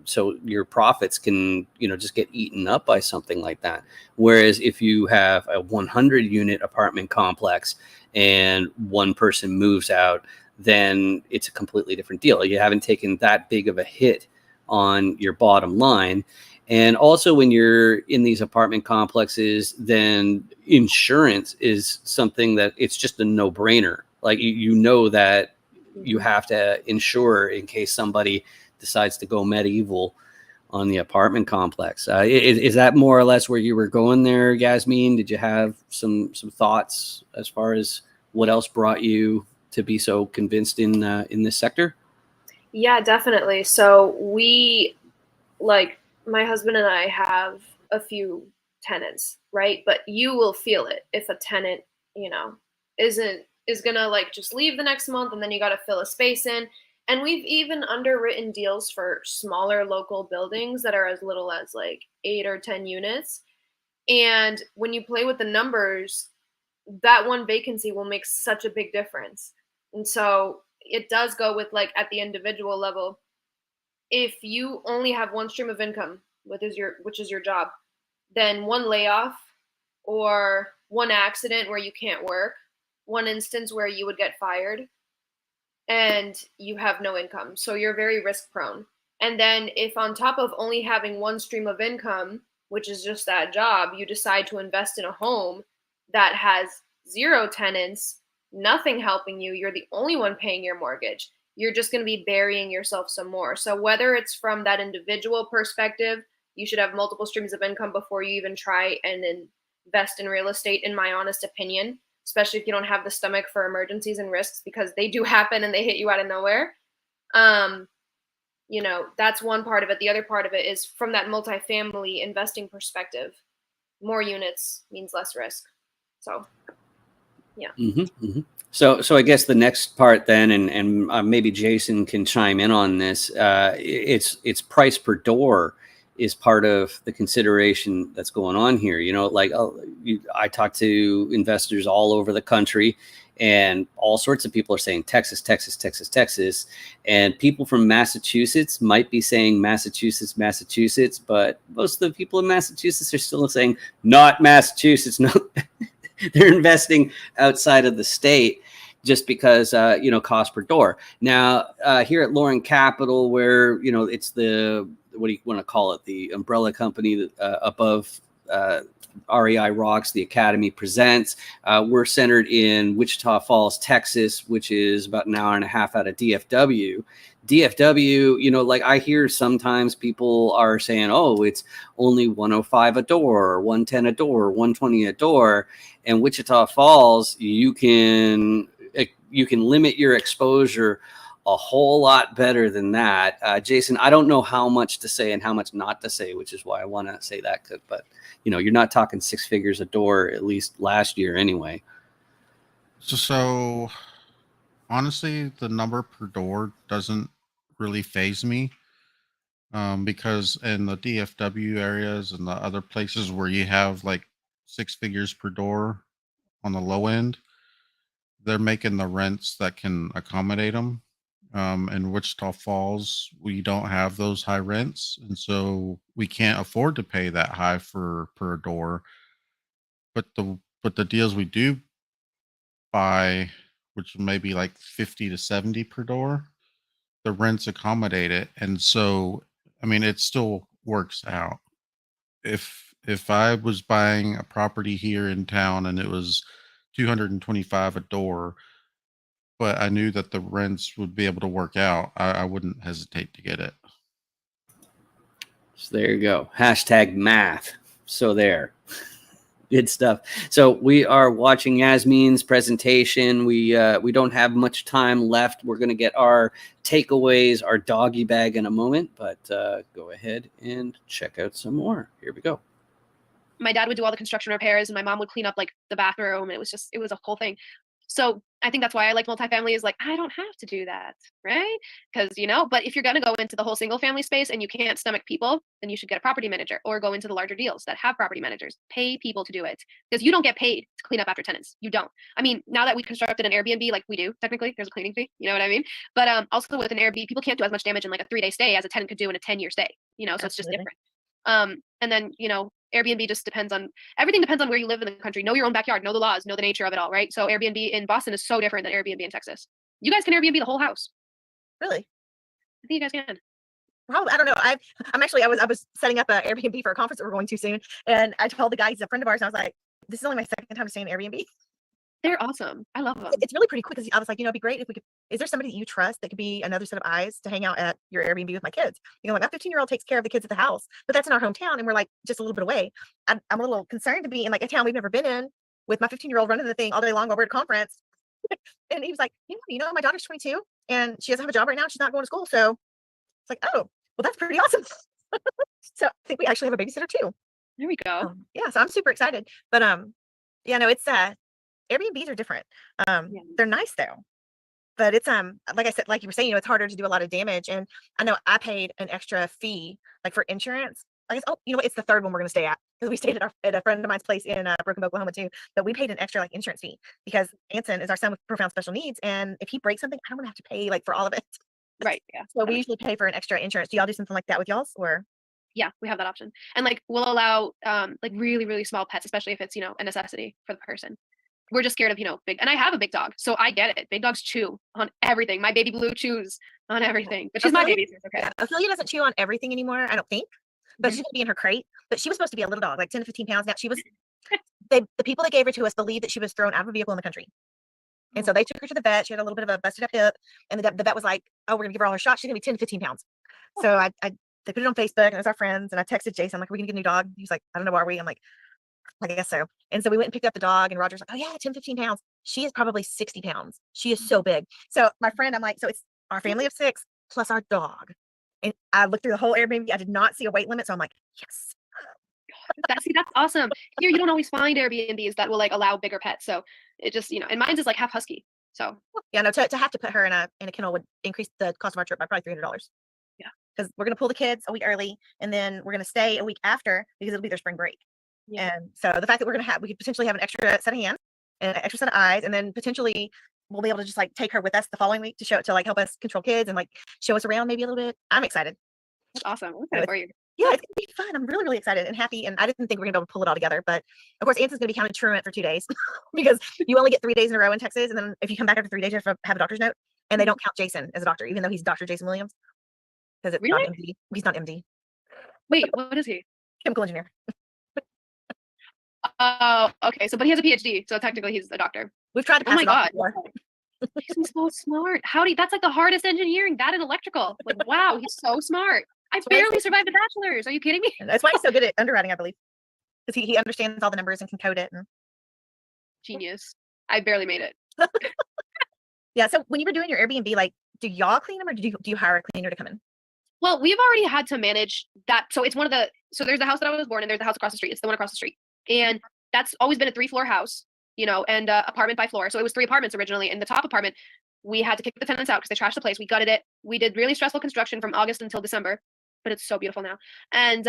your profits can, you know, just get eaten up by something like that. Whereas if you have a 100 unit apartment complex and one person moves out, then it's a completely different deal. You haven't taken that big of a hit on your bottom line. And also, when you're in these apartment complexes, then insurance is something that it's just a no-brainer. Like, you know that you have to insure in case somebody decides to go medieval on the apartment complex. Is that more or less where you were going there, Yasmeen? Did you have some thoughts as far as what else brought you to be so convinced in this sector? Yeah, definitely. So we, like, my husband and I have a few tenants, right? But you will feel it if a tenant, you know, is gonna like just leave the next month, and then you got to fill a space in. And we've even underwritten deals for smaller local buildings that are as little as like 8 or 10 units. And when you play with the numbers, that one vacancy will make such a big difference. And so it does go with, like, at the individual level, if you only have one stream of income, which is your job, then one layoff or one accident where you can't work, one instance where you would get fired, and you have no income. So you're very risk prone. And then if on top of only having one stream of income, which is just that job, you decide to invest in a home that has 0 tenants, nothing helping you, you're the only one paying your mortgage, you're just going to be burying yourself some more. So whether it's from that individual perspective, you should have multiple streams of income before you even try and invest in real estate, in my honest opinion, especially if you don't have the stomach for emergencies and risks, because they do happen and they hit you out of nowhere. That's one part of it. The other part of it is from that multifamily investing perspective, more units means less risk. So, yeah. Mm-hmm, mm-hmm. So I guess the next part then, and maybe Jason can chime in on this. It's price per door is part of the consideration that's going on here. I talk to investors all over the country, and all sorts of people are saying Texas, Texas, Texas, Texas, and people from Massachusetts might be saying Massachusetts, Massachusetts, but most of the people in Massachusetts are still saying not Massachusetts. No. They're investing outside of the state just because, cost per door. Now, here at Lauren Capital, where, it's the, what do you want to call it? The umbrella company above REI Rocks, the Academy presents. We're centered in Wichita Falls, Texas, which is about an hour and a half out of DFW. DFW, I hear sometimes people are saying, oh, it's only 105 a door, or 110 a door, 120 a door. And Wichita Falls, you can limit your exposure a whole lot better than that. Jason, I don't know how much to say and how much not to say, which is why I want to say that. But, you're not talking 6 figures a door, at least last year anyway. So honestly, the number per door doesn't really faze me, because in the DFW areas and the other places where you have like 6 figures per door on the low end, they're making the rents that can accommodate them. In Wichita Falls, we don't have those high rents, and so we can't afford to pay that high per door. But the deals we do buy, which may be like 50 to 70 per door, the rents accommodate it, and so I mean it still works out. If I was buying a property here in town and it was 225 a door, but I knew that the rents would be able to work out, I wouldn't hesitate to get it. So there you go. Hashtag math. So there. Good stuff. So we are watching Yasmeen's presentation. We don't have much time left. We're going to get our takeaways, our doggy bag in a moment, but go ahead and check out some more. Here we go. My dad would do all the construction repairs and my mom would clean up like the bathroom. It was a whole thing. So I think that's why I like multifamily, is like, I don't have to do that. Right. Because, but if you're going to go into the whole single family space and you can't stomach people, then you should get a property manager or go into the larger deals that have property managers. Pay people to do it, because you don't get paid to clean up after tenants. You don't. I mean, now that we constructed an Airbnb, like we do, technically there's a cleaning fee, you know what I mean? But also with an Airbnb, people can't do as much damage in like a 3-day stay as a tenant could do in a 10-year stay, so it's just different. And then, Airbnb just everything depends on where you live in the country. Know your own backyard, know the laws, know the nature of it all, right? So Airbnb in Boston is so different than Airbnb in Texas. You guys can Airbnb the whole house. Really? I think you guys can. Probably, I don't know. I was setting up an Airbnb for a conference that we're going to soon, and I told the guy, he's a friend of ours, and I was like, this is only my second time staying in Airbnb. They're awesome. I love them. It's really pretty quick, because I was like, it'd be great if we could. Is there somebody that you trust that could be another set of eyes to hang out at your Airbnb with my kids? Like my 15-year-old takes care of the kids at the house, but that's in our hometown, and we're like just a little bit away. I'm a little concerned to be in like a town we've never been in with my 15-year-old running the thing all day long while we're at a conference. And he was like, my daughter's 22 and she doesn't have a job right now. She's not going to school. So it's like, oh, well, that's pretty awesome. So I think we actually have a babysitter too. There we go. Yeah, so I'm super excited. But it's Airbnbs are different. They're nice though. But it's like I said, like you were saying, it's harder to do a lot of damage. And I know I paid an extra fee like for insurance. I guess it's the third one we're gonna stay at, because we stayed at a friend of mine's place in Broken Bow, Oklahoma too. But we paid an extra like insurance fee because Anson is our son with profound special needs, and if he breaks something, I don't want to have to pay like for all of it. Right. Yeah. So we usually pay for an extra insurance. Do y'all do something like that with y'all's, or? Yeah, we have that option. And like we'll allow like really, really small pets, especially if it's, a necessity for the person. we're just scared of, big, and I have a big dog, so I get it. Big dogs chew on everything. My baby Blue chews on everything, but she's my baby, so it's okay. Yeah, Ophelia doesn't chew on everything anymore, I don't think, but she's gonna be in her crate. But she was supposed to be a little dog, like 10 to 15 pounds. Now she was, the people that gave her to us believe that she was thrown out of a vehicle in the country. And so they took her to the vet. She had a little bit of a busted up hip, and the vet was like, "Oh, we're gonna give her all her shots. She's gonna be 10 to 15 pounds." So they put it on Facebook, and it was our friends. And I texted Jason, like, "Are we gonna get a new dog?" He was like, "I don't know, are we?" I'm like, "I guess so." And so we went and picked up the dog, and Roger's like, "Oh yeah, 10, 15 pounds." She is probably 60 pounds. She is so big. So my friend, I'm like, so it's our family of 6 plus our dog. And I looked through the whole Airbnb. I did not see a weight limit, so I'm like, yes. That's awesome. Here, you don't always find Airbnbs that will like allow bigger pets. So it just, and mine's is like half husky. So yeah, no, to have to put her in a kennel would increase the cost of our trip by probably $300. Yeah, because we're gonna pull the kids a week early, and then we're gonna stay a week after because it'll be their spring break. Yeah. And so the fact that we could potentially have an extra set of hands and an extra set of eyes, and then potentially we'll be able to just like take her with us the following week to like help us control kids and like show us around maybe a little bit. I'm excited. That's awesome. I'm excited for you. Yeah, it's gonna be fun. I'm really, really excited and happy. And I didn't think we were gonna be able to pull it all together, but of course, Anson's gonna be counted truant for 2 days because you only get 3 days in a row in Texas, and then if you come back after 3 days, you have to have a doctor's note, and they don't count Jason as a doctor, even though he's Dr. Jason Williams, because it's not Really? MD. He's not MD. Wait, what is he? Chemical engineer. Oh, okay. So, but he has a PhD, so technically he's a doctor. We've tried to pass Oh my it off God. before. He's so smart. That's like the hardest engineering, that and electrical. Like, wow, he's so smart. I barely survived a bachelor's. Are you kidding me? That's why he's so good at underwriting, I believe, because he understands all the numbers and can code it. And Genius. I barely made it. yeah. So when you were doing your Airbnb, like, do y'all clean them, or do you hire a cleaner to come in? Well, we've already had to manage that. So it's so there's the house that I was born in. There's the house across the street. It's the one across the street. And that's always been a 3-floor house, and apartment by floor. So it was 3 apartments originally. In the top apartment, we had to kick the tenants out because they trashed the place. We gutted it. We did really stressful construction from August until December, but it's so beautiful now. And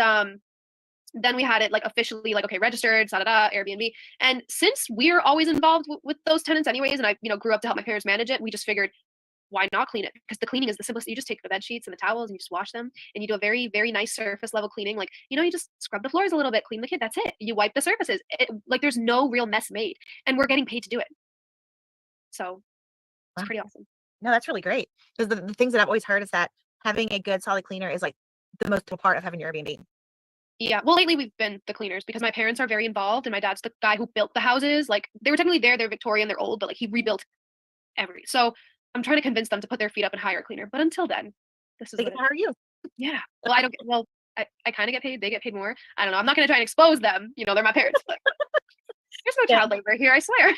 then we had it like officially like, okay, registered, Airbnb. And since we're always involved with those tenants anyways, and I, grew up to help my parents manage it, we just figured, why not clean it? Because the cleaning is the simplest. You just take the bed sheets and the towels and you just wash them, and you do a very, very nice surface level cleaning. Like, you just scrub the floors a little bit, clean the kid. That's it. You wipe the surfaces. Like, there's no real mess made, and we're getting paid to do it. So it's pretty awesome. No, that's really great. Because the things that I've always heard is that having a good solid cleaner is like the most important part of having your Airbnb. Yeah. Well, lately we've been the cleaners because my parents are very involved, and my dad's the guy who built the houses. Like, they were technically they're Victorian, they're old, but like he rebuilt so I'm trying to convince them to put their feet up and hire a cleaner. But until then, this is They can hire you. Yeah. Well, I don't get, well, I kind of get paid. They get paid more. I don't know. I'm not going to try and expose them. They're my parents. But there's no child labor here, I swear.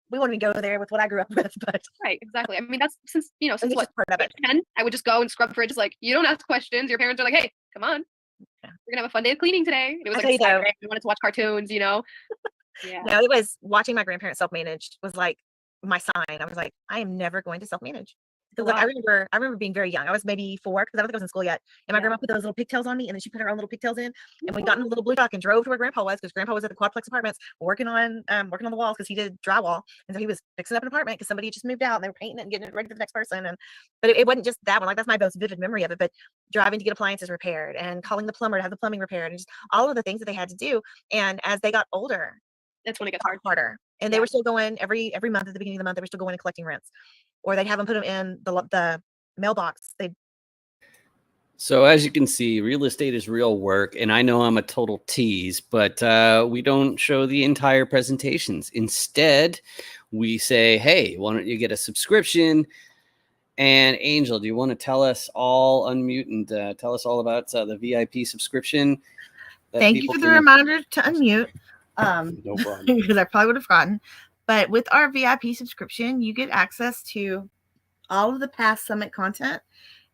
We won't even go there with what I grew up with, but right, exactly. I mean, that's since what, part of it. 10, I would just go and scrub fridges. Like, you don't ask questions. Your parents are like, hey, come on. Yeah. We're gonna have a fun day of cleaning today. It was like Saturday. We wanted to watch cartoons, Yeah. No, it was watching my grandparents self-manage was like my sign. I was like, I am never going to self-manage. Because like I remember being very young. I was maybe 4 because I don't think I was in school yet. And my grandma put those little pigtails on me, and then she put her own little pigtails in. And we got in a little blue truck and drove to where Grandpa was, because Grandpa was at the Quadplex Apartments working on the walls because he did drywall. And so he was fixing up an apartment because somebody just moved out and they were painting it and getting it ready for the next person. But it wasn't just that one. Like, that's my most vivid memory of it. But driving to get appliances repaired and calling the plumber to have the plumbing repaired, and just all of the things that they had to do. And as they got older, that's when it gets harder. And they were still going every month at the beginning of the month. They were still going and collecting rents, or they'd have them put them in the mailbox. So as you can see, real estate is real work, and I know I'm a total tease, but we don't show the entire presentations. Instead, we say, hey, why don't you get a subscription? And Angel, do you want to tell us all, unmute and tell us all about the VIP subscription? Thank you for the reminder to unmute. No problem. Because I probably would have forgotten. But with our VIP subscription, you get access to all of the past summit content.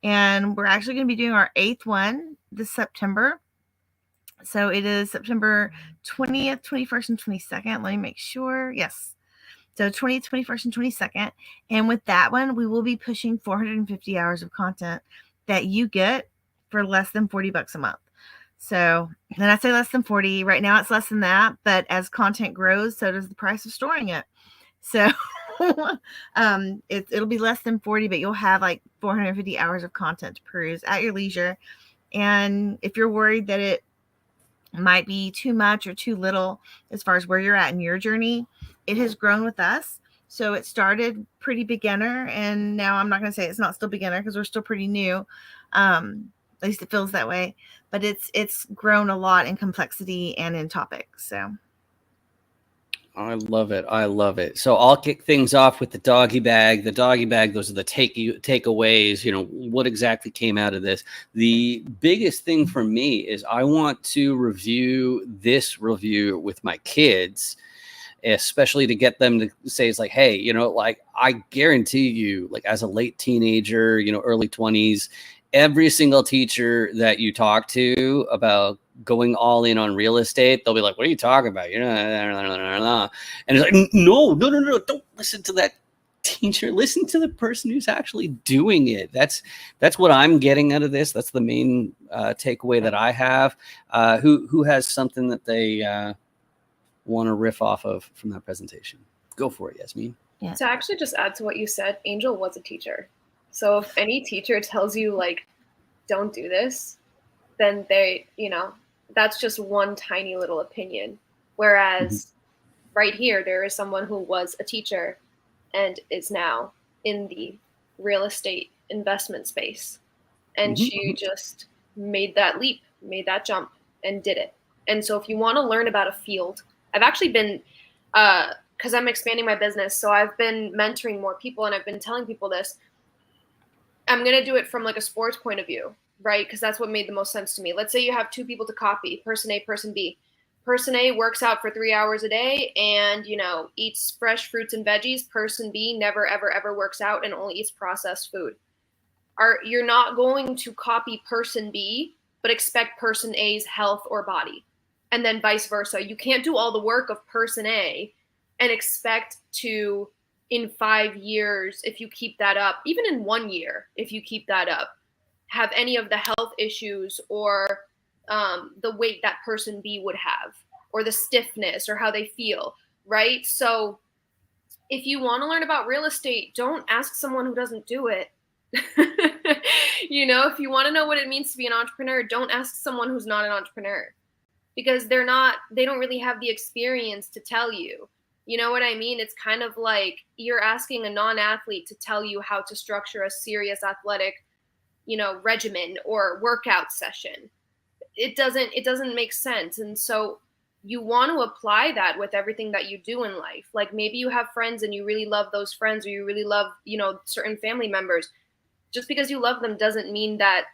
And we're actually going to be doing our 8th one this September. So it is September 20th, 21st, and 22nd. Let me make sure. Yes. So 20th, 21st, and 22nd. And with that one, we will be pushing 450 hours of content that you get for less than $40 a month. So, and I say less than 40. Right now it's less than that. But as content grows, so does the price of storing it. So it'll be less than 40, but you'll have like 450 hours of content to peruse at your leisure. And if you're worried that it might be too much or too little as far as where you're at in your journey. It has grown with us. So it started pretty beginner, and now I'm not going to say it's not still beginner because we're still pretty new. At least it feels that way. But it's grown a lot in complexity and in topics. So I love it. I love it. So I'll kick things off with the doggy bag. The doggy bag, those are the takeaways. You know, what exactly came out of this? The biggest thing for me is I want to review this review with my kids, especially to get them to say, it's like, hey, you know, like I guarantee you, like as a late teenager, you know, early 20s, every single teacher that you talk to about going all in on real estate, they'll be like, what are you talking about? You know, and it's like, no, don't listen to that teacher. Listen to the person who's actually doing it. That's what I'm getting out of this. That's the main takeaway that I have. Who has something that they want to riff off of from that presentation? Go for it, Yasmeen. Yeah. To actually just add to what you said, Angel was a teacher. So if any teacher tells you like, don't do this, then they, you know, that's just one tiny little opinion. Whereas right here, there is someone who was a teacher and is now in the real estate investment space. And she just made that leap, made that jump and did it. And so if you want to learn about a field, I've actually been, because I'm expanding my business, so I've been mentoring more people and I've been telling people this. I'm going to do it from like a sports point of view, right? Because that's what made the most sense to me. Let's say you have two people to copy, person A, person B. Person A works out for 3 hours a day and, you know, eats fresh fruits and veggies. Person B never, ever, ever works out and only eats processed food. You're not going to copy person B, but expect person A's health or body. And then vice versa. You can't do all the work of person A and expect to, in 5 years, if you keep that up, even in 1 year, if you keep that up, have any of the health issues or the weight that person B would have, or the stiffness or how they feel, right? So if you want to learn about real estate, don't ask someone who doesn't do it. You know, if you want to know what it means to be an entrepreneur, don't ask someone who's not an entrepreneur, because they don't really have the experience to tell you. You know what I mean? It's kind of like you're asking a non-athlete to tell you how to structure a serious athletic, you know, regimen or workout session. It doesn't make sense. And so you want to apply that with everything that you do in life. Like maybe you have friends and you really love those friends, or you really love, you know, certain family members. Just because you love them doesn't mean that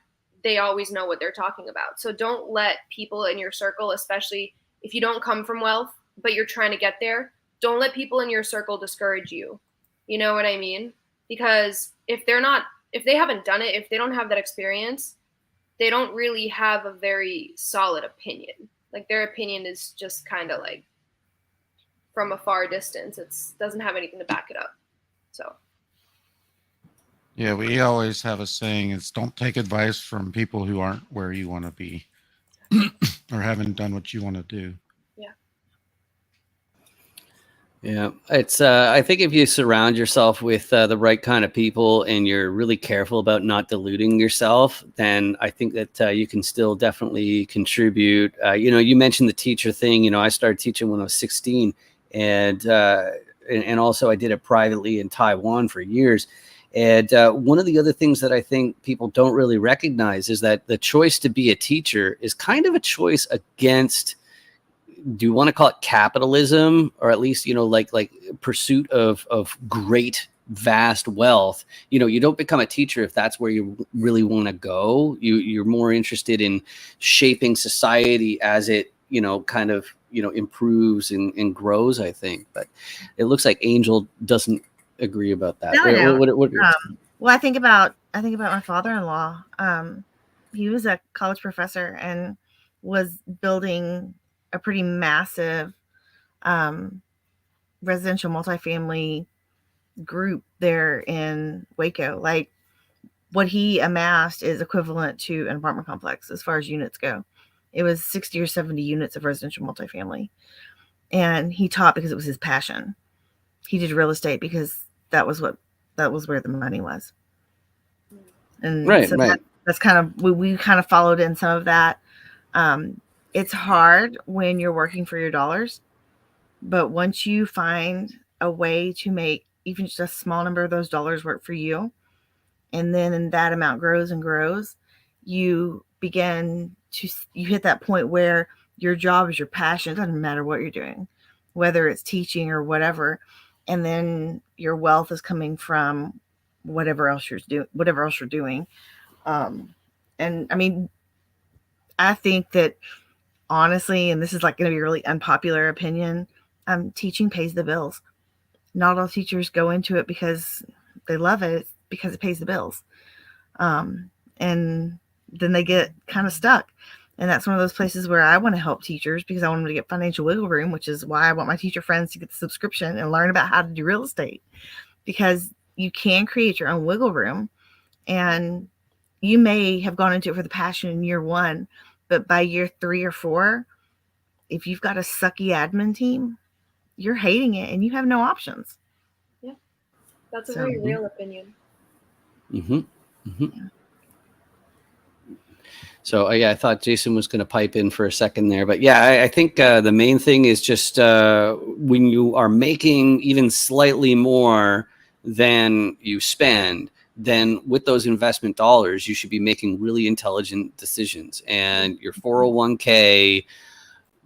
they always know what they're talking about. So don't let people in your circle, especially if you don't come from wealth, but you're trying to get there, don't let people in your circle discourage you. You know what I mean? Because if they haven't done it, if they don't have that experience, they don't really have a very solid opinion. Like their opinion is just kind of like from a far distance. It doesn't have anything to back it up. So. Yeah, we always have a saying, it's don't take advice from people who aren't where you want to be or haven't done what you want to do. Yeah, it's. I think if you surround yourself with the right kind of people and you're really careful about not diluting yourself, then I think that you can still definitely contribute. You know, you mentioned the teacher thing. You know, I started teaching when I was 16, and also I did it privately in Taiwan for years. And one of the other things that I think people don't really recognize is that the choice to be a teacher is kind of a choice against, do you want to call it capitalism, or at least, you know, like pursuit of great, vast wealth? You know, you don't become a teacher if that's where you really want to go. You're more interested in shaping society as it, you know, kind of, you know, improves and grows, I think. But it looks like Angel doesn't agree about that. No. What Well, I think about my father-in-law. He was a college professor and was building a pretty massive residential multifamily group there in Waco. Like what he amassed is equivalent to an apartment complex as far as units go. It was 60 or 70 units of residential multifamily. And he taught because it was his passion. He did real estate because that was where the money was. And right, so right. That's kind of, we kind of followed in some of that. It's hard when you're working for your dollars, but once you find a way to make even just a small number of those dollars work for you, and then that amount grows and grows, you hit that point where your job is your passion. It doesn't matter what you're doing, whether it's teaching or whatever, and then your wealth is coming from whatever else you're doing. And I mean, I think that honestly, and this is like going to be a really unpopular opinion, teaching pays the bills. Not all teachers go into it because they love it. It's because it pays the bills. And then they get kind of stuck. And that's one of those places where I want to help teachers because I want them to get financial wiggle room, which is why I want my teacher friends to get the subscription and learn about how to do real estate, because you can create your own wiggle room. And you may have gone into it for the passion in year 1, but by year 3 or 4, if you've got a sucky admin team, you're hating it and you have no options. Yeah, that's a very real opinion. Mm-hmm. Mm-hmm. So yeah, I thought Jason was going to pipe in for a second there, but yeah, I think the main thing is just when you are making even slightly more than you spend, then with those investment dollars, you should be making really intelligent decisions. And your 401k,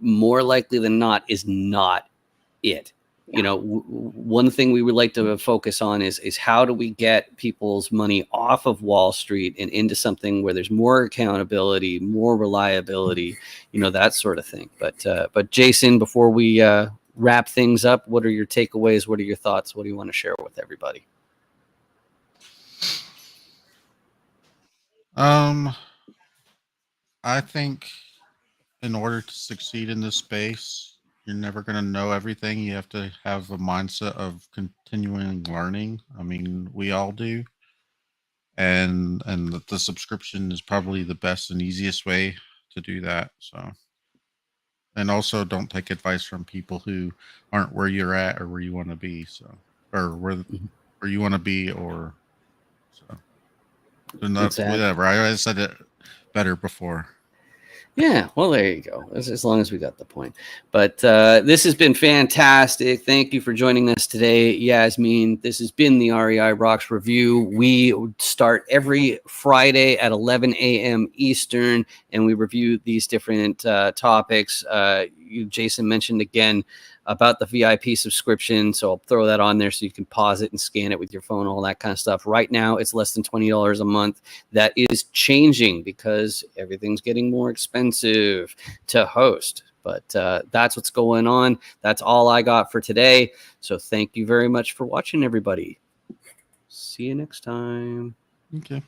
more likely than not, is not it. You know, one thing we would like to focus on is how do we get people's money off of Wall Street and into something where there's more accountability, more reliability, you know, that sort of thing. But Jason, before we wrap things up, what are your takeaways? What are your thoughts? What do you want to share with everybody? I think in order to succeed in this space, you're never going to know everything. You have to have a mindset of continuing learning. I mean, we all do. And the subscription is probably the best and easiest way to do that. So, and also don't take advice from people who aren't where you're at or where you want to be. So, or where you want to be, or so. And that's whatever. I said it better before. Yeah, well, there you go. As long as we got the point. But this has been fantastic. Thank you for joining us today, Yasmeen. This has been the REI Rocks Review. We start every Friday at 11 a.m. Eastern, and we review these different topics. Jason mentioned again about the VIP subscription, so I'll throw that on there so you can pause it and scan it with your phone, all that kind of stuff. Right now, it's less than $20 a month. That is changing because everything's getting more expensive to host. But that's what's going on. That's all I got for today. So thank you very much for watching, everybody. See you next time. Okay.